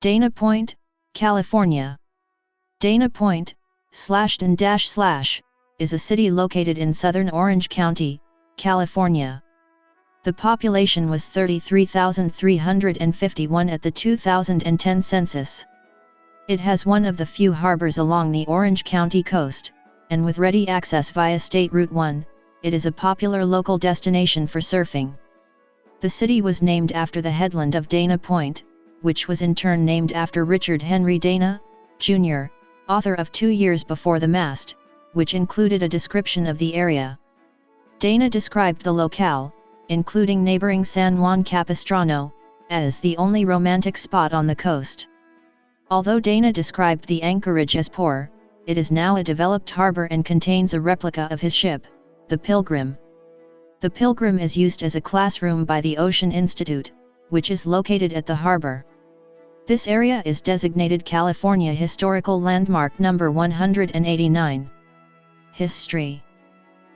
Dana Point, California. Dana Point, /and/, is a city located in southern Orange County, California. The population was 33,351 at the 2010 census. It has one of the few harbors along the Orange County coast, and with ready access via State Route 1, it is a popular local destination for surfing. The city was named after the headland of Dana Point, which was in turn named after Richard Henry Dana, Jr., author of 2 Years Before the Mast, which included a description of the area. Dana described the locale, including neighboring San Juan Capistrano, as the only romantic spot on the coast. Although Dana described the anchorage as poor, it is now a developed harbor and contains a replica of his ship, the Pilgrim. The Pilgrim is used as a classroom by the Ocean Institute, which is located at the harbor. This area is designated California Historical Landmark No. 189. History.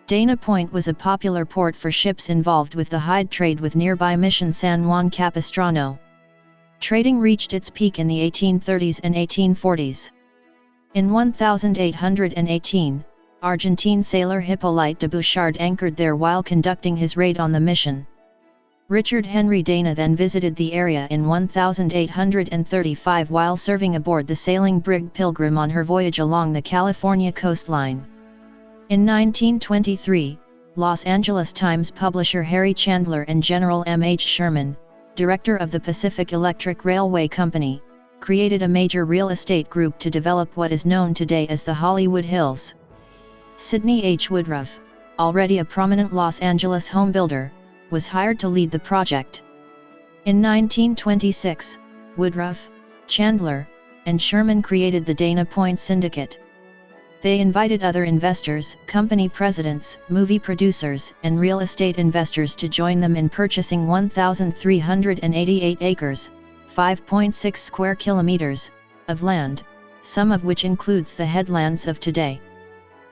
Dana Point was a popular port for ships involved with the hide trade with nearby Mission San Juan Capistrano. Trading reached its peak in the 1830s and 1840s. In 1818, Argentine sailor Hippolyte de Bouchard anchored there while conducting his raid on the Mission. Richard Henry Dana then visited the area in 1835 while serving aboard the sailing brig Pilgrim on her voyage along the California coastline. In 1923, Los Angeles Times publisher Harry Chandler and General M. H. Sherman, director of the Pacific Electric Railway Company, created a major real estate group to develop what is known today as the Hollywood Hills. Sidney H. Woodruff, already a prominent Los Angeles home builder, was hired to lead the project. In 1926, Woodruff, Chandler, and Sherman created the Dana Point Syndicate. They invited other investors, company presidents, movie producers, and real estate investors to join them in purchasing 1,388 acres, 5.6 square kilometers, of land, some of which includes the headlands of today.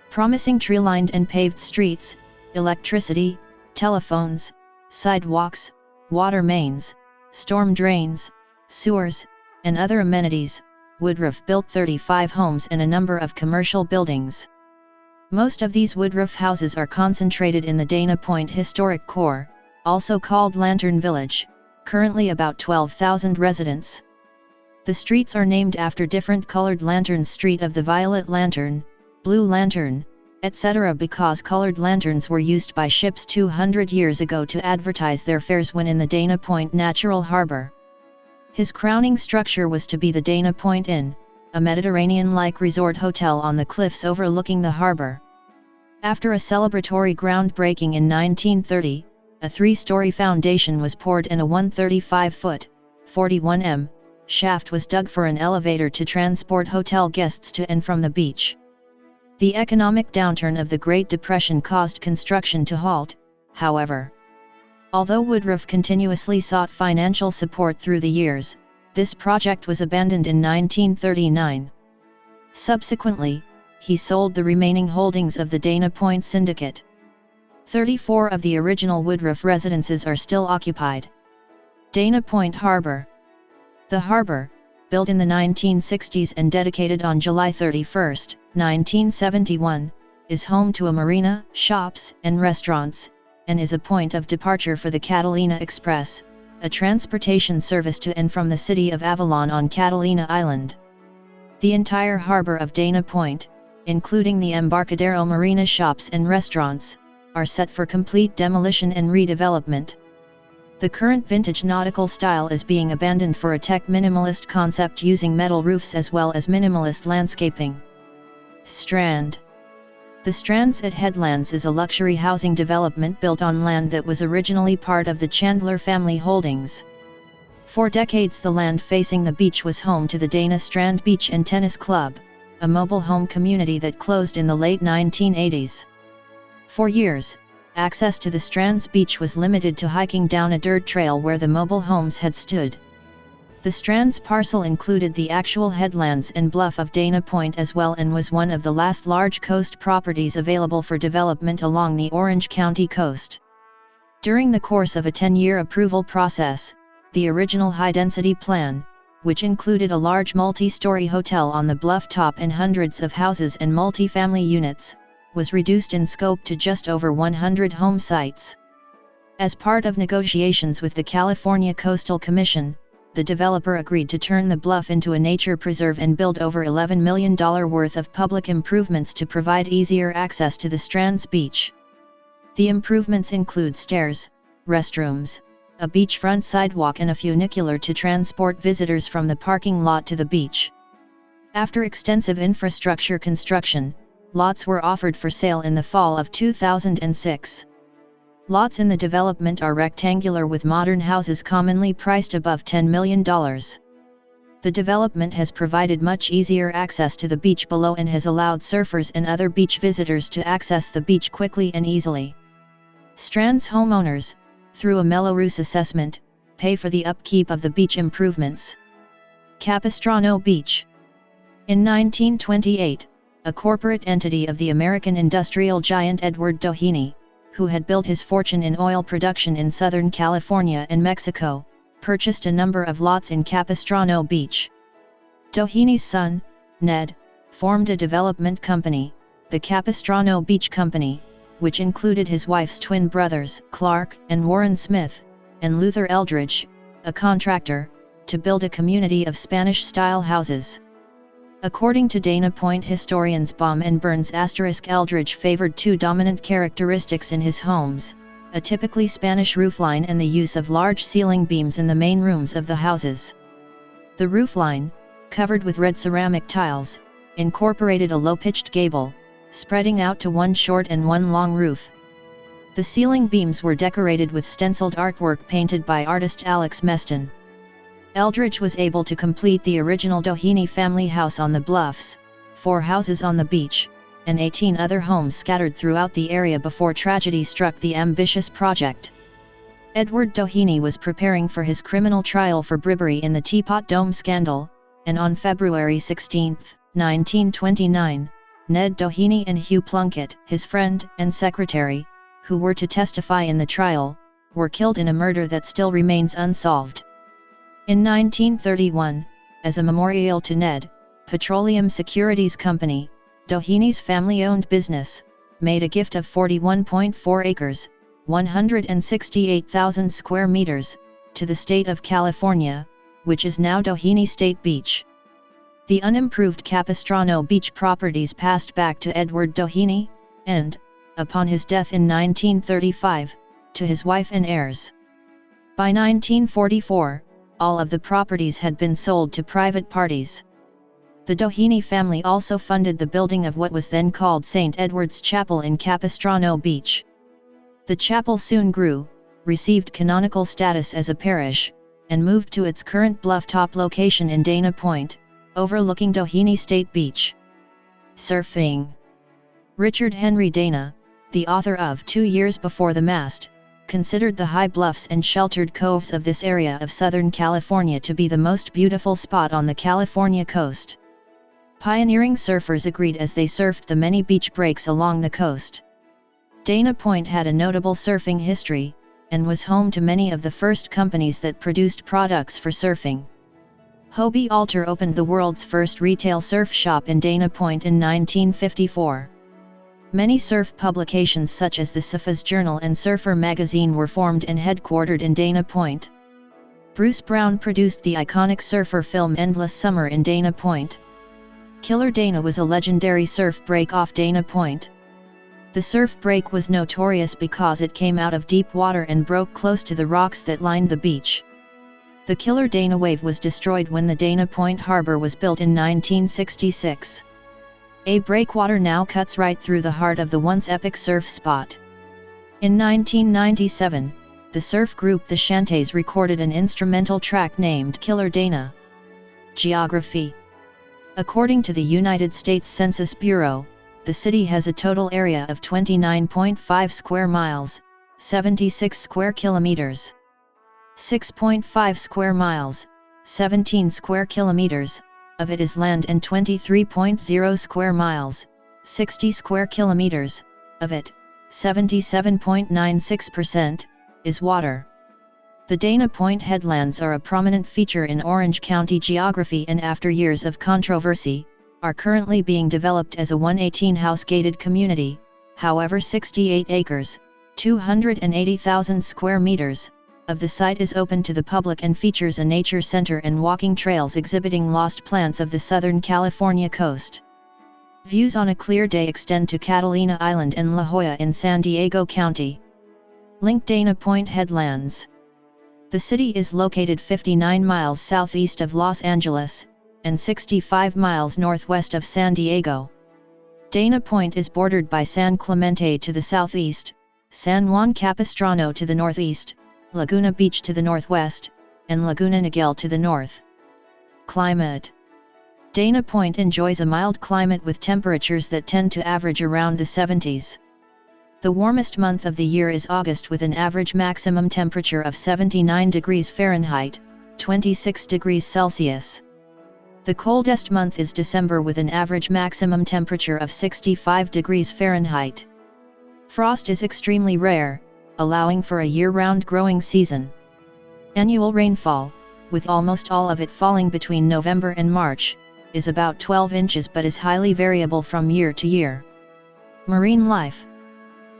Promising tree-lined and paved streets, electricity, telephones, sidewalks, water mains, storm drains, sewers, and other amenities, Woodruff built 35 homes and a number of commercial buildings. Most of these Woodruff houses are concentrated in the Dana Point Historic Core, also called Lantern Village, currently about 12,000 residents. The streets are named after different colored lanterns: Street of the Violet Lantern, Blue Lantern, etc., because colored lanterns were used by ships 200 years ago to advertise their fares when in the Dana Point Natural Harbor. His crowning structure was to be the Dana Point Inn, a Mediterranean-like resort hotel on the cliffs overlooking the harbor. After a celebratory groundbreaking in 1930, a 3-story foundation was poured and a 135-foot, 41 m, shaft was dug for an elevator to transport hotel guests to and from the beach. The economic downturn of the Great Depression caused construction to halt, however. Although Woodruff continuously sought financial support through the years, this project was abandoned in 1939. Subsequently, he sold the remaining holdings of the Dana Point Syndicate. 34 of the original Woodruff residences are still occupied. Dana Point Harbor. The harbor, built in the 1960s and dedicated on July 31, 1971, is home to a marina, shops, and restaurants, and is a point of departure for the Catalina Express, a transportation service to and from the city of Avalon on Catalina Island. The entire harbor of Dana Point, including the Embarcadero Marina shops and restaurants, are set for complete demolition and redevelopment. The current vintage nautical style is being abandoned for a tech-minimalist concept using metal roofs as well as minimalist landscaping. Strand. The Strands at Headlands is a luxury housing development built on land that was originally part of the Chandler family holdings. For decades the land facing the beach was home to the Dana Strand Beach and Tennis Club, a mobile home community that closed in the late 1980s. For years, access to the Strand's beach was limited to hiking down a dirt trail where the mobile homes had stood. The Strand's parcel included the actual headlands and bluff of Dana Point as well and was one of the last large coast properties available for development along the Orange County coast. During the course of a 10-year approval process, the original high-density plan, which included a large multi-story hotel on the bluff top and hundreds of houses and multi-family units, was reduced in scope to just over 100 home sites. As part of negotiations with the California Coastal Commission, the developer agreed to turn the bluff into a nature preserve and build over $11 million worth of public improvements to provide easier access to the Strand's beach. The improvements include stairs, restrooms, a beachfront sidewalk and a funicular to transport visitors from the parking lot to the beach. After extensive infrastructure construction, lots were offered for sale in the fall of 2006. Lots in the development are rectangular with modern houses commonly priced above $10 million. The development has provided much easier access to the beach below and has allowed surfers and other beach visitors to access the beach quickly and easily. Strand's homeowners, through a Mello-Roos assessment, pay for the upkeep of the beach improvements. Capistrano Beach. In 1928, a corporate entity of the American industrial giant Edward ďeɪnə, who had built his fortune in oil production in Southern California and Mexico, purchased a number of lots in Capistrano Beach. ďeɪnə's son, Ned, formed a development company, the Capistrano Beach Company, which included his wife's twin brothers, Clark and Warren Smith, and Luther Eldridge, a contractor, to build a community of Spanish-style houses. According to Dana Point historians Baum and Burns *, Eldridge favored two dominant characteristics in his homes, a typically Spanish roofline and the use of large ceiling beams in the main rooms of the houses. The roofline, covered with red ceramic tiles, incorporated a low-pitched gable, spreading out to one short and one long roof. The ceiling beams were decorated with stenciled artwork painted by artist Alex Meston. Eldridge was able to complete the original ďeɪnə family house on the bluffs, 4 houses on the beach, and 18 other homes scattered throughout the area before tragedy struck the ambitious project. Edward ďeɪnə was preparing for his criminal trial for bribery in the Teapot Dome scandal, and on February 16, 1929, Ned ďeɪnə and Hugh Plunkett, his friend and secretary, who were to testify in the trial, were killed in a murder that still remains unsolved. In 1931, as a memorial to Ned, Petroleum Securities Company, ďeɪnə's family-owned business, made a gift of 41.4 acres, 168,000 square meters, to the state of California, which is now ďeɪnə State Beach. The unimproved Capistrano Beach properties passed back to Edward ďeɪnə, and, upon his death in 1935, to his wife and heirs. By 1944, all of the properties had been sold to private parties. The ďeɪnə family also funded the building of what was then called St. Edward's Chapel in Capistrano Beach. The chapel soon grew, received canonical status as a parish, and moved to its current bluff-top location in Dana Point, overlooking ďeɪnə State Beach. Surfing. Richard Henry Dana, the author of 2 Years Before the Mast, considered the high bluffs and sheltered coves of this area of Southern California to be the most beautiful spot on the California coast. Pioneering surfers agreed as they surfed the many beach breaks along the coast. Dana Point had a notable surfing history, and was home to many of the first companies that produced products for surfing. Hobie Alter opened the world's first retail surf shop in Dana Point in 1954. Many surf publications such as the Surfers Journal and Surfer magazine were formed and headquartered in Dana Point. Bruce Brown produced the iconic surfer film Endless Summer in Dana Point. Killer Dana was a legendary surf break off Dana Point. The surf break was notorious because it came out of deep water and broke close to the rocks that lined the beach. The Killer Dana wave was destroyed when the Dana Point Harbor was built in 1966. A breakwater now cuts right through the heart of the once epic surf spot. In 1997, the surf group The Shantays recorded an instrumental track named Killer Dana. Geography. According to the United States Census Bureau, the city has a total area of 29.5 square miles, 76 square kilometers. 6.5 square miles, 17 square kilometers, of it is land, and 23.0 square miles, 60 square kilometers, of it, 77.96%, is water. The Dana Point headlands are a prominent feature in Orange County geography and after years of controversy, are currently being developed as a 118-house gated community, however 68 acres, 280,000 square meters, of the site is open to the public and features a nature center and walking trails exhibiting lost plants of the Southern California coast. Views on a clear day extend to Catalina Island and La Jolla in San Diego County. Link Dana Point headlands. The city is located 59 miles southeast of Los Angeles, and 65 miles northwest of San Diego. Dana Point is bordered by San Clemente to the southeast, San Juan Capistrano to the northeast, Laguna Beach to the northwest, and Laguna Niguel to the north. Climate. Dana Point enjoys a mild climate with temperatures that tend to average around the 70s. The warmest month of the year is August with an average maximum temperature of 79 degrees Fahrenheit, 26 degrees Celsius. The coldest month is December with an average maximum temperature of 65 degrees Fahrenheit. Frost is extremely rare, allowing for a year-round growing season. Annual rainfall, with almost all of it falling between November and March, is about 12 inches but is highly variable from year to year. Marine life.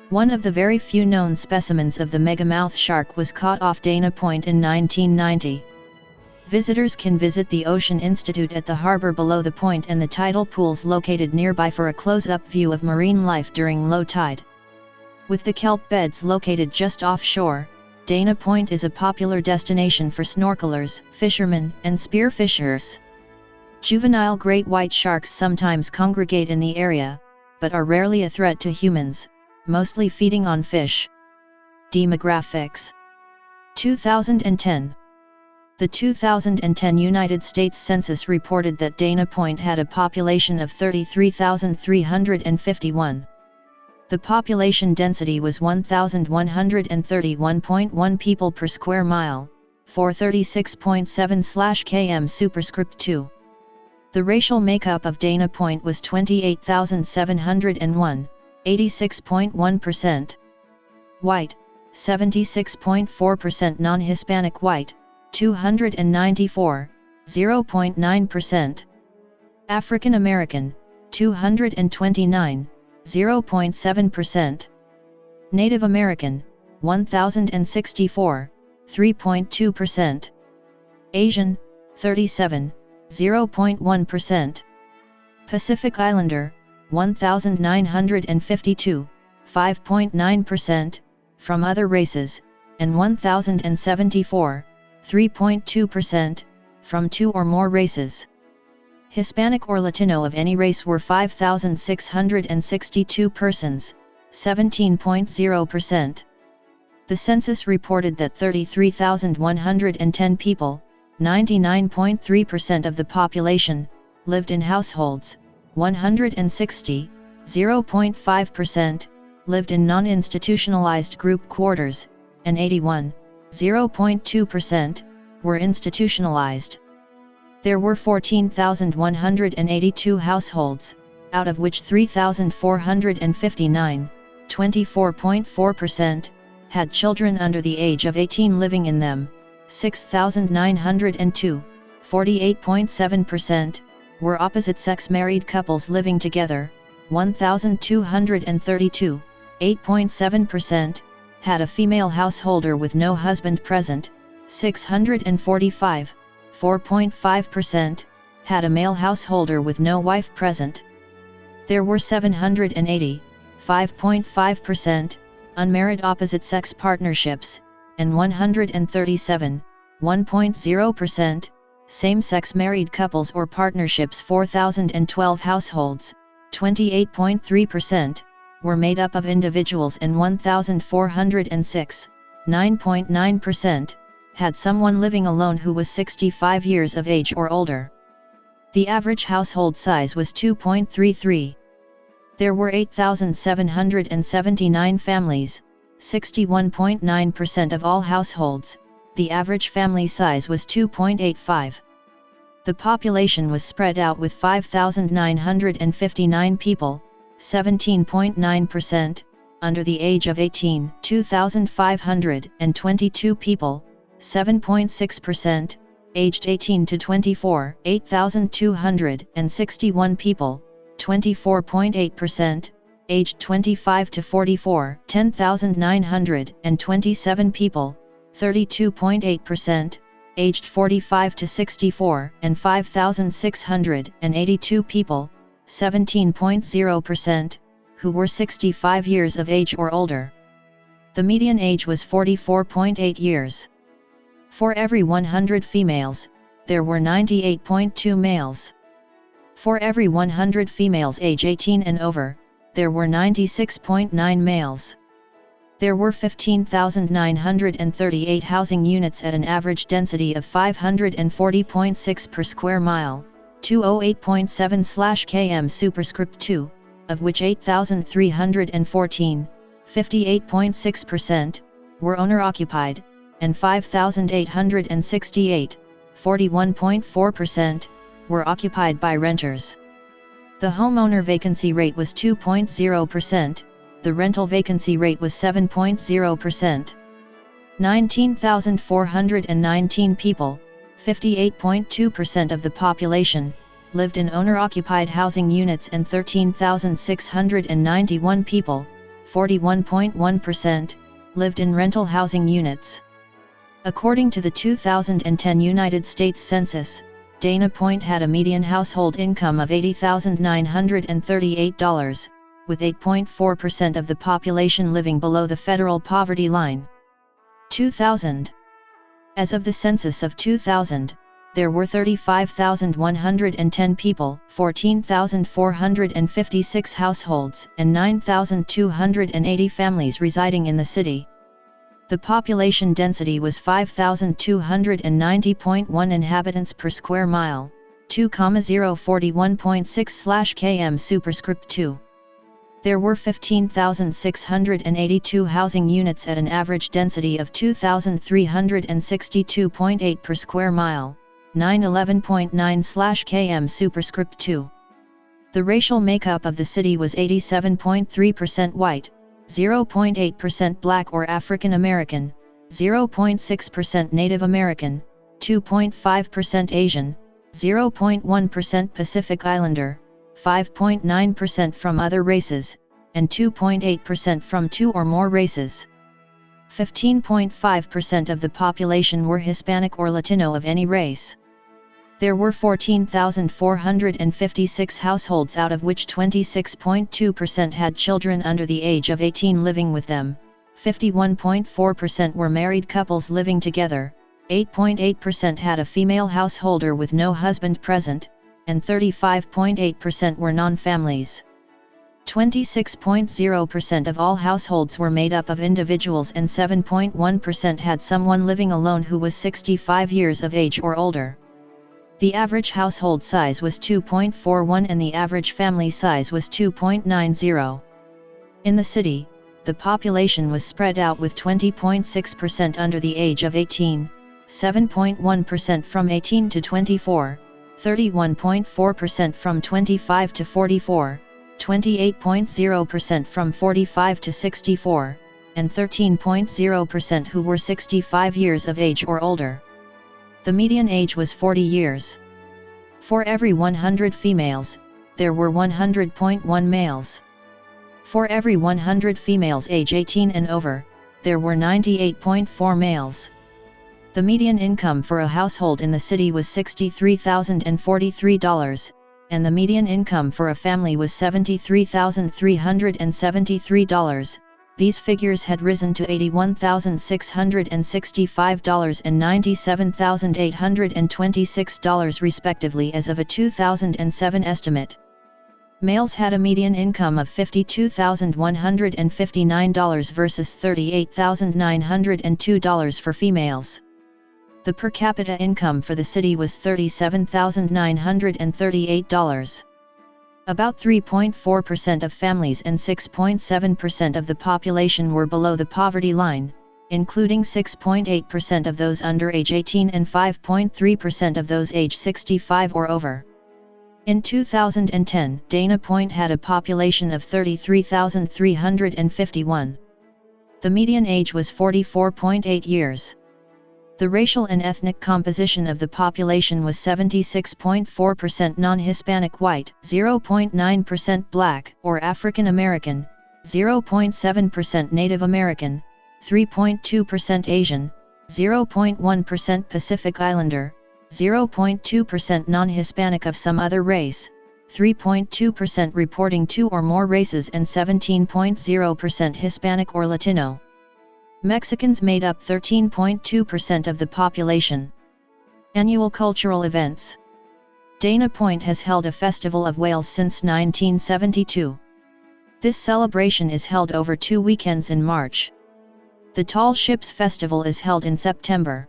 One of the very few known specimens of the megamouth shark was caught off Dana Point in 1990. Visitors can visit the Ocean Institute at the harbor below the point and the tidal pools located nearby for a close-up view of marine life during low tide. With the kelp beds located just offshore, Dana Point is a popular destination for snorkelers, fishermen, and spearfishers. Juvenile great white sharks sometimes congregate in the area, but are rarely a threat to humans, mostly feeding on fish. Demographics. 2010. The 2010 United States Census reported that Dana Point had a population of 33,351. The population density was 1,131.1 people per square mile, 436.7/km superscript 2. The racial makeup of Dana Point was 28,701, 86.1%. White, 76.4%. Non-Hispanic white, 294, 0.9%. African American, 229, 0.7%. Native American, 1,064, 3.2%. Asian, 37, 0.1%. Pacific Islander, 1,952, 5.9%, from other races, and 1,074, 3.2%, from two or more races. Hispanic or Latino of any race were 5,662 persons, 17.0%. The census reported that 33,110 people, 99.3% of the population, lived in households, 160, 0.5%, lived in non-institutionalized group quarters, and 81, 0.2%, were institutionalized. There were 14,182 households, out of which 3,459, 24.4%, had children under the age of 18 living in them, 6,902, 48.7%, were opposite-sex married couples living together, 1,232, 8.7%, had a female householder with no husband present, 645, 4.5%, had a male householder with no wife present. There were 780, 5.5%, unmarried opposite-sex partnerships, and 137, 1.0%, same-sex married couples or partnerships. 4,012 households, 28.3%, were made up of individuals and 1,406, 9.9%, had someone living alone who was 65 years of age or older. The average household size was 2.33. There were 8,779 families, 61.9% of all households. The average family size was 2.85. The population was spread out with 5,959 people, 17.9%, under the age of 18, 2,522 people, 7.6%, aged 18 to 24, 8,261 people, 24.8%, aged 25 to 44, 10,927 people, 32.8%, aged 45 to 64, and 5,682 people, 17.0%, who were 65 years of age or older. The median age was 44.8 years. For every 100 females, there were 98.2 males. For every 100 females age 18 and over, there were 96.9 males. There were 15,938 housing units at an average density of 540.6 per square mile, 208.7/km superscript 2, of which 8,314, 58.6%, were owner-occupied, and 5,868, 41.4%, were occupied by renters. The homeowner vacancy rate was 2.0%, the rental vacancy rate was 7.0%. 19,419 people, 58.2% of the population, lived in owner-occupied housing units, and 13,691 people, 41.1%, lived in rental housing units. According to the 2010 United States Census, Dana Point had a median household income of $80,938, with 8.4% of the population living below the federal poverty line. 2000. As of the census of 2000, there were 35,110 people, 14,456 households, and 9,280 families residing in the city. The population density was 5,290.1 inhabitants per square mile, 2,041.6/km superscript 2. There were 15,682 housing units at an average density of 2,362.8 per square mile, 911.9/km superscript 2. The racial makeup of the city was 87.3% white, 0.8% Black or African American, 0.6% Native American, 2.5% Asian, 0.1% Pacific Islander, 5.9% from other races, and 2.8% from two or more races. 15.5% of the population were Hispanic or Latino of any race. There were 14,456 households, out of which 26.2% had children under the age of 18 living with them, 51.4% were married couples living together, 8.8% had a female householder with no husband present, and 35.8% were non-families. 26.0% of all households were made up of individuals, and 7.1% had someone living alone who was 65 years of age or older. The average household size was 2.41 and the average family size was 2.90. In the city, the population was spread out, with 20.6% under the age of 18, 7.1% from 18 to 24, 31.4% from 25 to 44, 28.0% from 45 to 64, and 13.0% who were 65 years of age or older. The median age was 40 years. For every 100 females, there were 100.1 males. For every 100 females age 18 and over, there were 98.4 males. The median income for a household in the city was $63,043, and the median income for a family was $73,373. These figures had risen to $81,665 and $97,826 respectively as of a 2007 estimate. Males had a median income of $52,159 versus $38,902 for females. The per capita income for the city was $37,938. About 3.4% of families and 6.7% of the population were below the poverty line, including 6.8% of those under age 18 and 5.3% of those age 65 or over. In 2010, Dana Point had a population of 33,351. The median age was 44.8 years. The racial and ethnic composition of the population was 76.4% non-Hispanic white, 0.9% black or African American, 0.7% Native American, 3.2% Asian, 0.1% Pacific Islander, 0.2% non-Hispanic of some other race, 3.2% reporting two or more races, and 17.0% Hispanic or Latino. Mexicans made up 13.2% of the population. Annual cultural events. Dana Point has held a Festival of Whales since 1972. This celebration is held over 2 weekends in March. The Tall Ships Festival is held in September.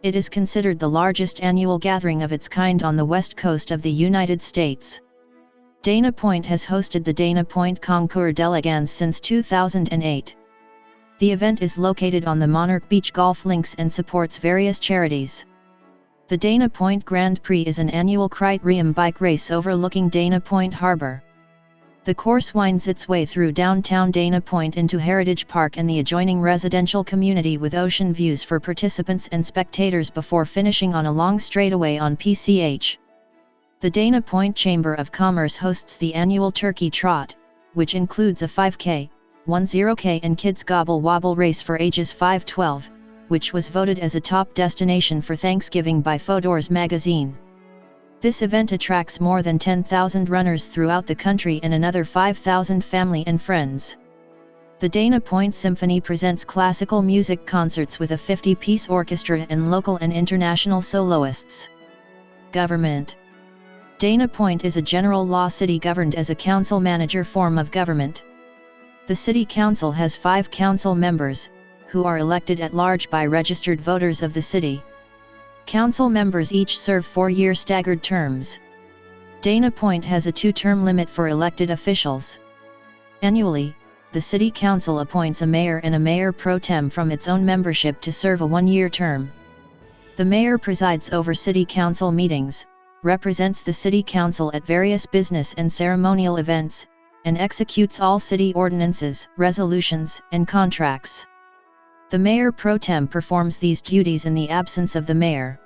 It is considered the largest annual gathering of its kind on the west coast of the United States. Dana Point has hosted the Dana Point Concours d'Elegance since 2008. The event is located on the Monarch Beach Golf Links and supports various charities. The Dana Point Grand Prix is an annual criterium bike race overlooking Dana Point Harbor. The course winds its way through downtown Dana Point into Heritage Park and the adjoining residential community with ocean views for participants and spectators before finishing on a long straightaway on PCH. The Dana Point Chamber of Commerce hosts the annual Turkey Trot, which includes a 5K, 10K and Kids Gobble Wobble race for ages 5-12, which was voted as a top destination for Thanksgiving by Fodor's magazine. This event attracts more than 10,000 runners throughout the country and another 5,000 family and friends. The Dana Point Symphony presents classical music concerts with a 50-piece orchestra and local and international soloists. Government. Dana Point is a general law city governed as a council-manager form of government. The City Council has 5 council members, who are elected at large by registered voters of the city. Council members each serve 4-year staggered terms. Dana Point has a 2-term limit for elected officials. Annually, the City Council appoints a mayor and a mayor pro tem from its own membership to serve a 1-year term. The mayor presides over City Council meetings, represents the City Council at various business and ceremonial events, and executes all city ordinances, resolutions, and contracts. The mayor pro tem performs these duties in the absence of the mayor.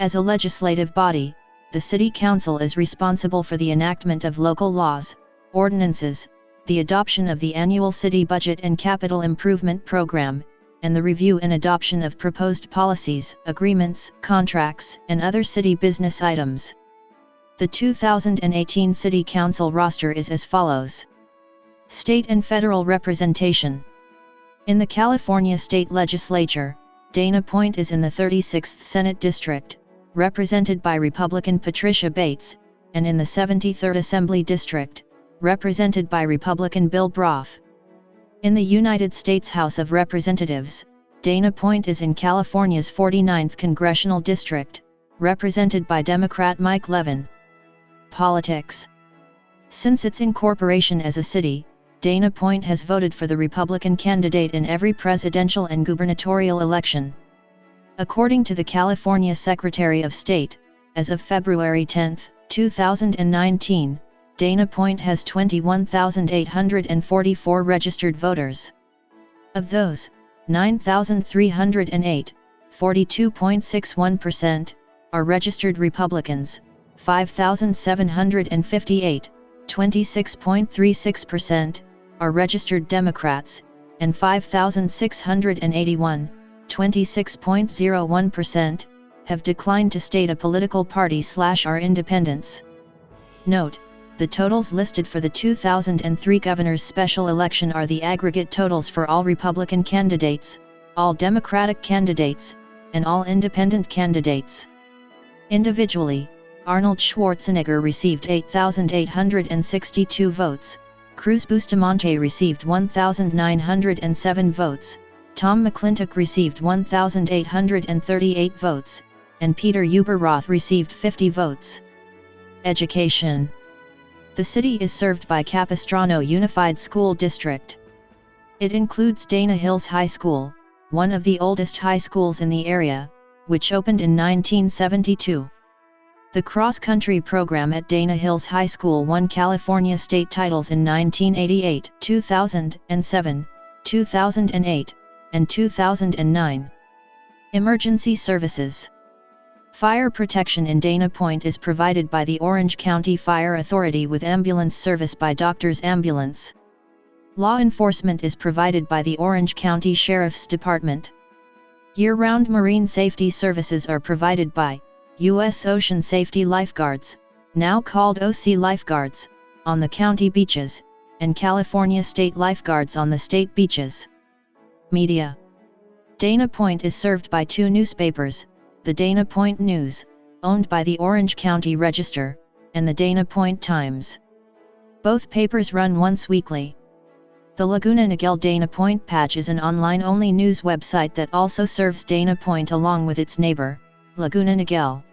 As a legislative body, the City Council is responsible for the enactment of local laws, ordinances, the adoption of the annual city budget and capital improvement program, and the review and adoption of proposed policies, agreements, contracts, and other city business items. The 2018 City Council roster is as follows. State and federal representation. In the California State Legislature, Dana Point is in the 36th Senate District, represented by Republican Patricia Bates, and in the 73rd Assembly District, represented by Republican Bill Broff. In the United States House of Representatives, Dana Point is in California's 49th Congressional District, represented by Democrat Mike Levin. Politics. Since its incorporation as a city, Dana Point has voted for the Republican candidate in every presidential and gubernatorial election. According to the California Secretary of State, as of February 10, 2019, Dana Point has 21,844 registered voters. Of those, 9,308, 42.61%, are registered Republicans, 5,758, 26.36%, are registered Democrats, and 5,681, 26.01%, have declined to state a political party / are independents. Note, the totals listed for the 2003 governor's special election are the aggregate totals for all Republican candidates, all Democratic candidates, and all independent candidates. Individually, Arnold Schwarzenegger received 8,862 votes, Cruz Bustamante received 1,907 votes, Tom McClintock received 1,838 votes, and Peter Ueberroth received 50 votes. Education. The city is served by Capistrano Unified School District. It includes Dana Hills High School, one of the oldest high schools in the area, which opened in 1972. The cross-country program at Dana Hills High School won California state titles in 1988, 2007, 2008, and 2009. Emergency services. Fire protection in Dana Point is provided by the Orange County Fire Authority with ambulance service by Doctor's Ambulance. Law enforcement is provided by the Orange County Sheriff's Department. Year-round marine safety services are provided by U.S. Ocean Safety Lifeguards, now called OC Lifeguards, on the county beaches, and California State Lifeguards on the state beaches. Media. Dana Point is served by two newspapers, the Dana Point News, owned by the Orange County Register, and the Dana Point Times. Both papers run once weekly. The Laguna Niguel Dana Point Patch is an online-only news website that also serves Dana Point along with its neighbor, Laguna Niguel.